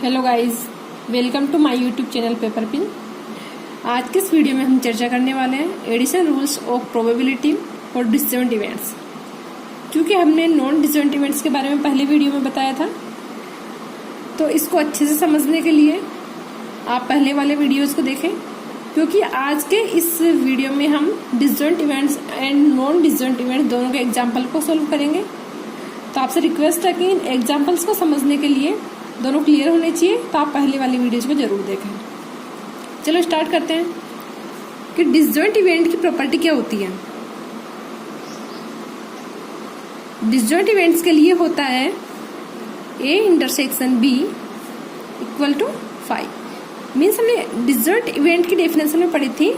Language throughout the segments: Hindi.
Hello guys, welcome to my YouTube channel paper pin. आज के इस वीडियो में हम चर्चा करने वाले हैं addition rules of probability for disjoint events. क्योंकि हमने नॉन डिसजॉइंट इवेंट्स के बारे में पहले वीडियो में बताया था, तो इसको अच्छे से समझने के लिए आप पहले वाले वीडियोस को देखें। क्योंकि आज के इस वीडियो में हम disjoint events and non disjoint events दोनों के एग्जाम्पल को सोल्व करेंगे। तो आपसे रिक्वेस्ट है कि इन एग्जाम्पल्स को समझने के लिए दोनों क्लियर होने चाहिए, तो आप पहले वाली वीडियोज को जरूर देखें। चलो स्टार्ट करते हैं कि डिसजॉइंट इवेंट की प्रॉपर्टी क्या होती है। डिसजॉइंट इवेंट्स के लिए होता है A intersection B equal to 5। Means हमने डिसजॉइंट इवेंट की डेफिनेशन में पढ़ी थी,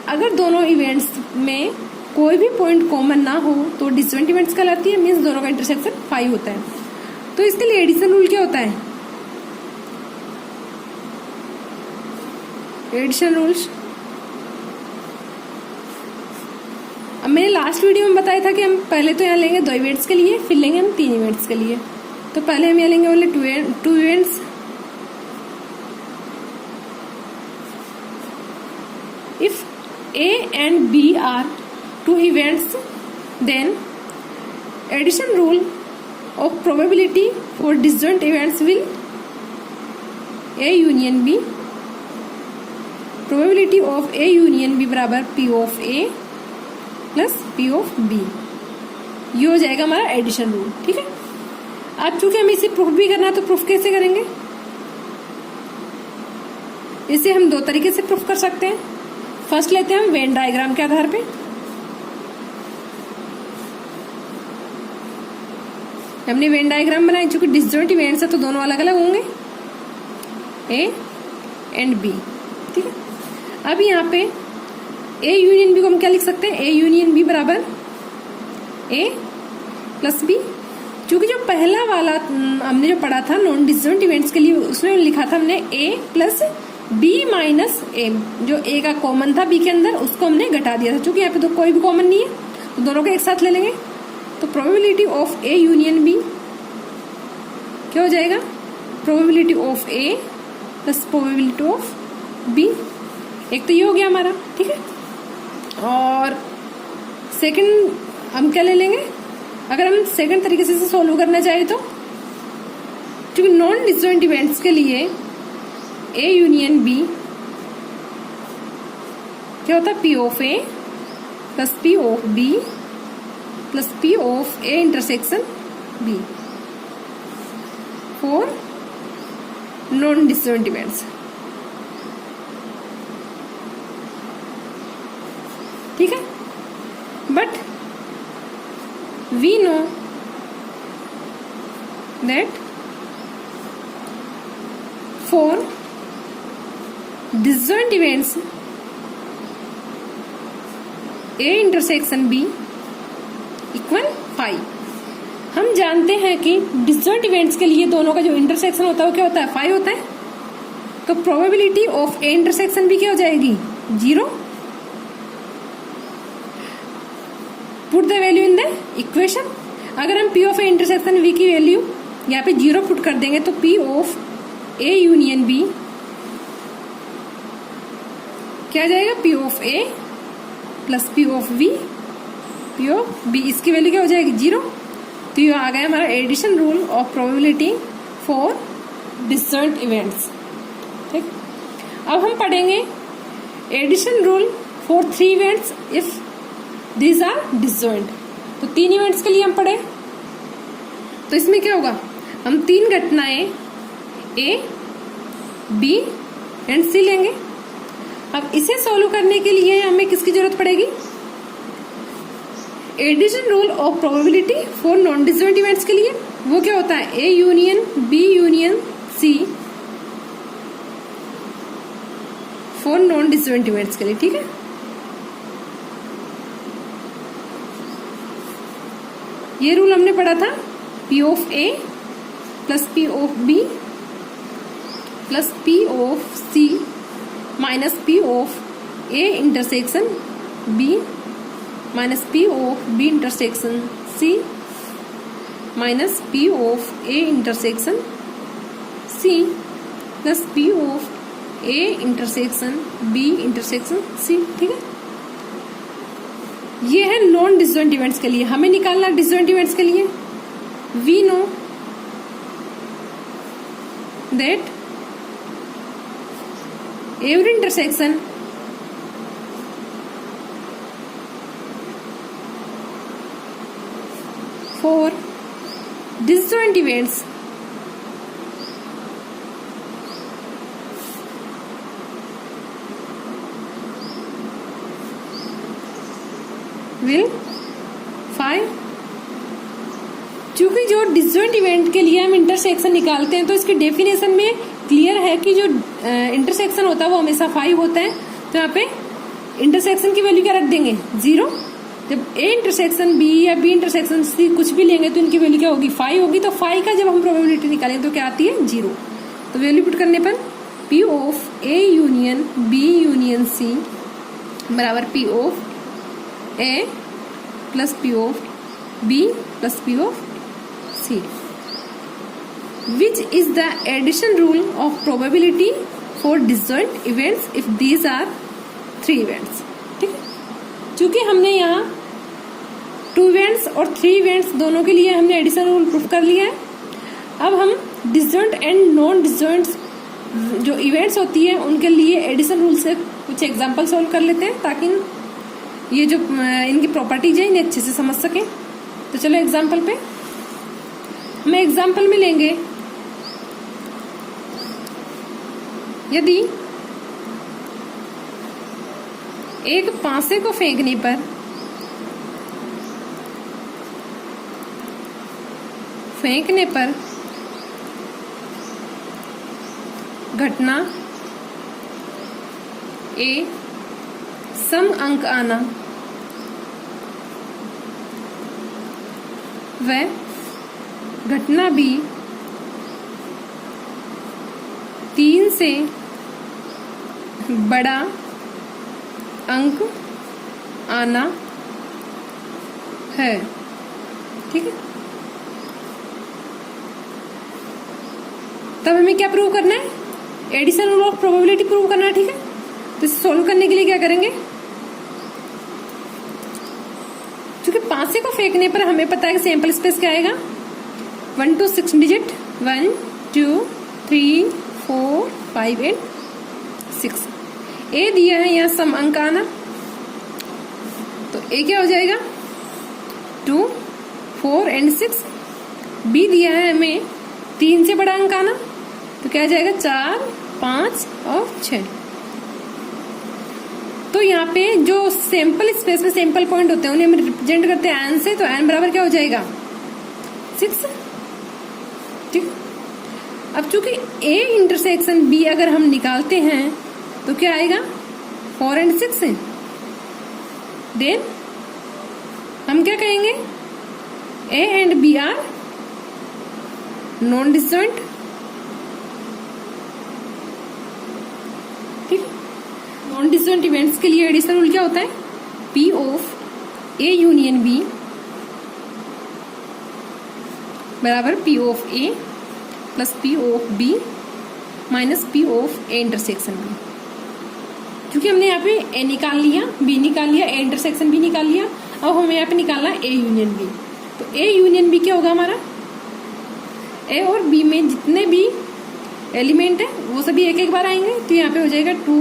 अगर दोनों इवेंट्स में कोई भी पॉइंट कॉमन ना हो तो डिसजॉइंट इवेंट्स कहलाती है। मीन्स दोनों का इंटरसेक्शन 5 होता है। तो इसके लिए एडिशन रूल क्या होता है? एडिशन रूल्स अब मैंने लास्ट वीडियो में बताया था कि हम पहले तो यहाँ लेंगे 2 इवेंट्स के लिए, फिर लेंगे हम 3 इवेंट्स के लिए। तो पहले हम यहाँ लेंगे only 2 events. If A and B are 2 events, then addition rule of probability for disjoint events will A union B, probability of A union B बराबर P of A plus P of B। ये हो जाएगा हमारा एडिशन रूल। ठीक है, अब चूंकि हमें इसे प्रूफ भी करना है तो प्रूफ कैसे करेंगे? इसे हम 2 तरीके से प्रूफ कर सकते हैं। फर्स्ट लेते हैं हम वेन डायग्राम के आधार पे। हमने वेन डायग्राम बनाई, चूंकि डिसजॉइंट इवेंट्स है तो दोनों अलग अलग होंगे, A एंड B। ठीक है, अब यहाँ पे A यूनियन B को हम क्या लिख सकते हैं? A यूनियन B बराबर A प्लस B। क्योंकि जो पहला वाला हमने जो पढ़ा था नॉन डिसजॉइंट इवेंट्स के लिए, उसमें लिखा था हमने A plus B minus A। जो A का कॉमन था B के अंदर, उसको हमने घटा दिया था। चूंकि यहाँ पे तो कोई भी कॉमन नहीं है, तो दोनों को एक साथ ले लेंगे। तो probability of A union B क्या हो जाएगा? Probability of A plus probability of B। एक तो ये हो गया हमारा। ठीक है, और सेकंड हम क्या ले लेंगे? अगर हम सेकंड तरीके से सोल्व करना चाहे तो, क्योंकि नॉन डिसजॉइंट इवेंट्स के लिए A यूनियन B क्या होता है? P of A plus P of B plus P of A intersection B for non disjoint events. ठीक है, but we know that for disjoint events A intersection B equal 5। हम जानते हैं कि डिसजॉइंट इवेंट्स के लिए दोनों का जो इंटरसेक्शन होता है वो क्या होता है? 5 होता है। तो probability of A intersection B क्या हो जाएगी? 0। Put the value in the equation. अगर हम P of A intersection B की वैल्यू यहाँ पे 0 पुट कर देंगे तो P of A union B क्या आ जाएगा? P of A plus P of B P of B। इसकी वैल्यू क्या हो जाएगी? 0। तो ये आ गया हमारा addition rule of probability for disjoint events. ठीक, अब हम पढ़ेंगे addition rule for 3 events if these are disjoint. तो 3 इवेंट्स के लिए हम पढ़े, तो इसमें क्या होगा? हम 3 घटनाएं A, B एंड C लेंगे। अब इसे सोल्व करने के लिए हमें किसकी जरूरत पड़ेगी? Addition rule of probability for non disjoint events के लिए वो क्या होता है? A union B union C for non disjoint events के लिए। ठीक है, ये रूल हमने पढ़ा था P of A plus P of B plus P of C minus P of A intersection B minus P of B intersection C minus P of A intersection C plus P of A intersection B intersection C. ठीक है, ये है नॉन डिसजॉइंट इवेंट्स के लिए। हमें निकालना डिसजॉइंट इवेंट्स के लिए। We know that every intersection for disjoint events will find, चूंकि जो डिसजॉइंट इवेंट के लिए हम इंटरसेक्शन निकालते हैं तो इसकी डेफिनेशन में क्लियर है कि जो इंटरसेक्शन होता है वो हमेशा 5 होता है। तो यहाँ पे इंटरसेक्शन की वैल्यू क्या रख देंगे 0। जब ए इंटरसेक्शन बी या बी इंटरसेक्शन सी कुछ भी लेंगे तो इनकी वैल्यू क्या होगी 5 होगी। तो 5 का जब हम प्रोबेबिलिटी निकालेंगे तो क्या आती है 0। तो वैल्यू पुट करने पर P of A union B union C बराबर P of A plus P of B plus P of C, which is the addition rule of probability for disjoint events if these are 3 events. ठीक है, चूंकि हमने यहाँ 2 इवेंट्स और 3 इवेंट्स दोनों के लिए हमने एडिशन रूल प्रूफ कर लिया है। अब हम डिसजॉइंट एंड नॉन डिसजॉइंट जो इवेंट्स होती है उनके लिए एडिशन रूल से कुछ एग्जांपल सॉल्व कर लेते हैं ताकि ये जो इनकी प्रॉपर्टीज है इन्हें अच्छे से समझ सकें। तो चलो एग्जांपल पे हम एग्जांपल में लेंगे, यदि एक पासे को फेंकने पर घटना ए सम अंक आना व घटना बी 3 से बड़ा अंक आना है। ठीक है, तब हमें क्या प्रूव करना है addition rule of probability prove करना है। ठीक है, तो इसे सोल्व करने के लिए क्या करेंगे, क्योंकि पासे को फेंकने पर हमें पता है कि सैंपल स्पेस क्या आएगा 1 to 6 डिजिट 1 2 3 4 5 एंड 6। ए दिया है यहाँ सम अंक आना, तो ए क्या हो जाएगा 2 4 एंड 6। बी दिया है हमें 3 से बड़ा अंक आना, तो क्या आ जाएगा 4 5 और 6। तो यहाँ पे जो सैंपल स्पेस में सैंपल पॉइंट होते हैं उन्हें हम रिप्रेजेंट करते हैं एन से, तो एन बराबर क्या हो जाएगा 6। ठीक, अब चूंकि ए इंटरसेक्शन बी अगर हम निकालते हैं तो क्या आएगा 4 एंड 6 है। देन हम क्या कहेंगे A and B are non disjoint. ठीक, नॉन डिसजॉइंट इवेंट्स के लिए एडिशन रूल क्या होता है P of A union B बराबर P of A plus P of B minus P of A intersection B. क्योंकि हमने यहाँ पे ए निकाल लिया बी निकाल लिया ए इंटरसेक्शन बी निकाल लिया, अब हमें यहाँ पे निकालना ए यूनियन बी। तो ए यूनियन बी क्या होगा हमारा ए और बी में जितने भी एलिमेंट है वो सभी एक एक बार आएंगे, तो यहाँ पे हो जाएगा 2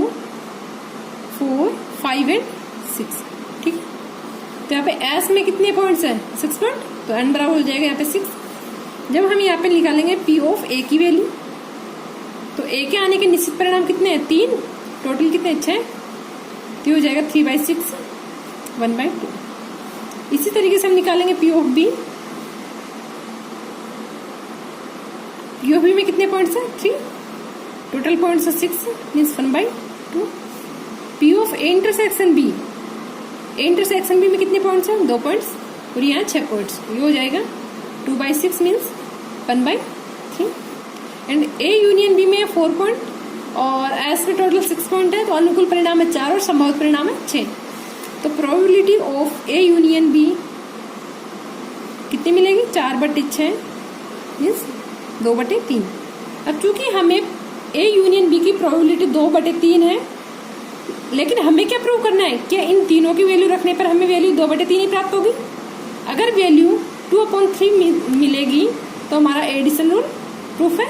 4 5 एंड 6। ठीक है, तो यहाँ पे एस में कितने पॉइंट्स है 6 पॉइंट, तो एन बराबर हो जाएगा यहाँ पे 6। जब हम यहाँ पे निकालेंगे पी ऑफ ए की वैल्यू, तो ए के आने के निश्चित परिणाम कितने हैं 3, टोटल कितने 6, तो हो जाएगा 3/6 1/2। इसी तरीके से हम निकालेंगे P of B, P of B में कितने पॉइंट्स हैं 3, टोटल पॉइंट्स है 6 means 1/2। P of A intersection B, A intersection B में कितने पॉइंट्स हैं 2 पॉइंट्स और यहाँ 6 पॉइंट्स, ये हो जाएगा 2/6 means 1/3। And A union B में 4 पॉइंट और एस में टोटल 6 पॉइंट है, तो अनुकूल परिणाम है 4 और संभावित परिणाम है 6। तो probability of A union B कितनी मिलेगी 4/6 मीन्स 2/3। अब चूंकि हमें ए यूनियन बी की प्रोबेबिलिटी 2/3 है, लेकिन हमें क्या प्रूव करना है, क्या इन तीनों की वैल्यू रखने पर हमें वैल्यू 2/3 ही प्राप्त होगी। अगर वैल्यू 2/3 मिलेगी तो हमारा एडिशन रूल प्रूफ है,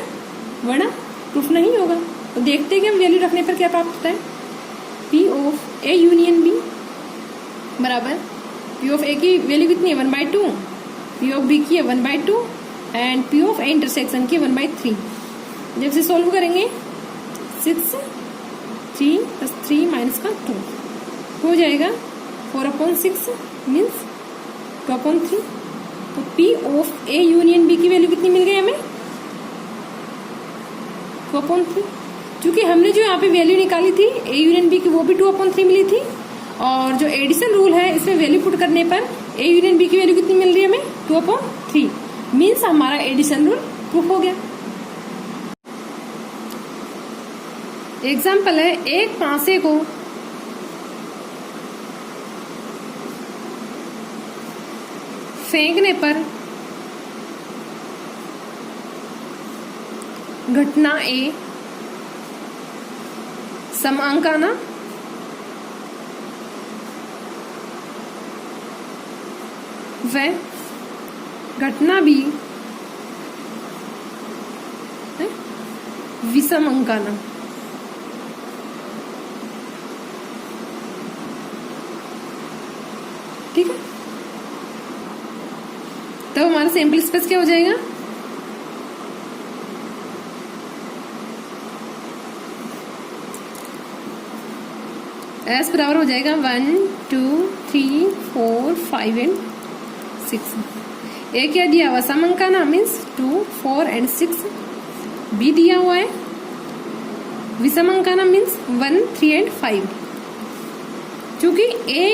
वरना प्रूफ नहीं होगा। तो देखते हैं कि हम वैल्यू रखने पर क्या प्राप्त होता है। P of A union B बराबर पी ऑफ ए की वैल्यू कितनी है 1/2, पी ऑफ बी की है 1/2 and P of A intersection की 1/3। जब से सॉल्व करेंगे 6 3 + 3 - 2 हो जाएगा 4/6 मीन्स 2/3। तो P of A union B की वैल्यू कितनी मिल गई हमें 2/3। क्योंकि हमने जो यहाँ पे वैल्यू निकाली थी ए यूनियन बी की वो भी 2/3 मिली थी, और जो एडिशन रूल है इसमें वैल्यू पुट करने पर ए यूनियन बी की वैल्यू कितनी मिल रही है हमें 2/3 मीन्स हमारा एडिशन रूल प्रूफ हो गया। एग्जाम्पल है, एक पासे को फेंकने पर घटना ए समांकाना व घटना बी विषमांकाना। ठीक है, तो हमारा सैंपल स्पेस क्या हो जाएगा, एस बराबर हो जाएगा 1 2 3 4 5 एंड 6। ए क्या दिया हुआ समांकाना मीन्स 2 4 एंड 6। बी दिया हुआ है विषमांकाना मीन्स 1 3 एंड 5। क्योंकि ए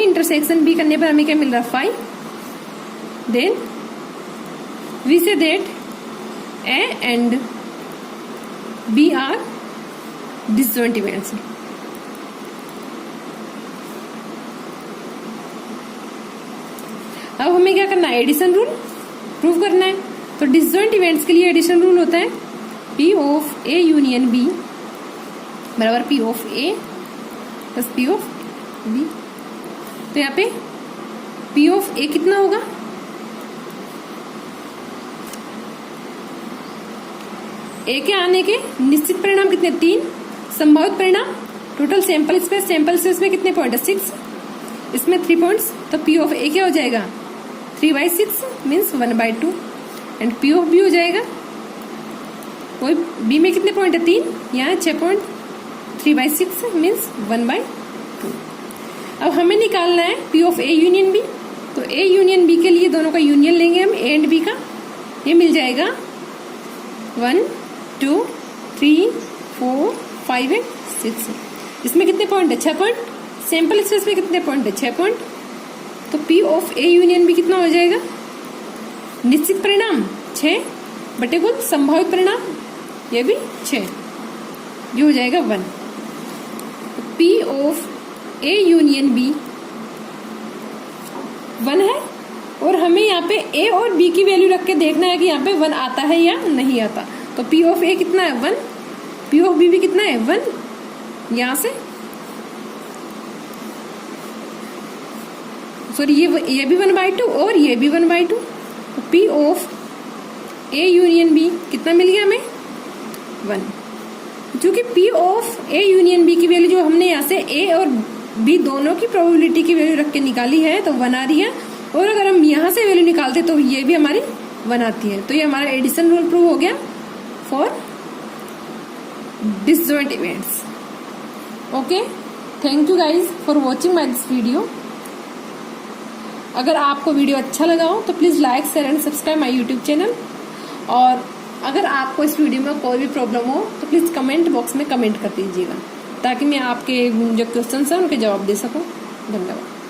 इंटरसेक्शन बी करने पर हमें क्या मिल रहा है 5। Then we say that A and B are disjoint events. अब हमें क्या करना है, एडिशन रूल प्रूव करना है। तो डिसजॉइंट इवेंट्स के लिए एडिशन रूल होता है P of A union B बराबर P of A plus P of B. तो यहाँ पे पी ऑफ ए कितना होगा, ए के आने के निश्चित परिणाम कितने 3, संभावित परिणाम टोटल सैंपल स्पेस में कितने पॉइंट है 6, इसमें 3 पॉइंट्स। तो पी ऑफ ए क्या हो जाएगा 3/6 means 1/2 and P of B हो जाएगा वही बी में कितने पॉइंट है 3, यहाँ 6 पॉइंट 3/6 मीन्स 1/2। अब हमें निकालना है P of A union B. तो ए यूनियन बी के लिए दोनों का यूनियन लेंगे हम ए एंड बी का, ये मिल जाएगा 1 2 3 4 5 एंड 6। इसमें कितने पॉइंट है 6 पॉइंट, सैंपल स्पेस में कितने पॉइंट है 6 पॉइंट। तो P of A union B कितना हो जाएगा, निश्चित परिणाम 6 बटे कुल संभावित परिणाम ये भी 6, ये हो जाएगा 1। तो P of A union B 1 है, और हमें यहाँ पे ए और बी की वैल्यू रख के देखना है कि यहाँ पे 1 आता है या नहीं आता। तो पी ऑफ ए कितना है 1, पी ऑफ बी भी कितना है 1, यहां से सॉरी ये भी 1/2 और ये भी 1/2। तो P of A union B कितना मिल गया हमें 1। क्योंकि P of A union B की वैल्यू जो हमने यहाँ से ए और बी दोनों की प्रोबेबिलिटी की वैल्यू रख के निकाली है तो 1 आ रही है, और अगर हम यहाँ से वैल्यू निकालते तो ये भी हमारी 1 आती है। तो ये हमारा एडिशन रूल प्रूव हो गया for disjoint events. Okay, thank you guys for watching my this video. अगर आपको वीडियो अच्छा लगा हो तो please like share and subscribe my YouTube channel. और अगर आपको इस वीडियो में कोई भी प्रॉब्लम हो तो प्लीज कमेंट बॉक्स में कमेंट कर दीजिएगा, ताकि मैं आपके जो क्वेश्चन है उनके जवाब दे सकूं। धन्यवाद।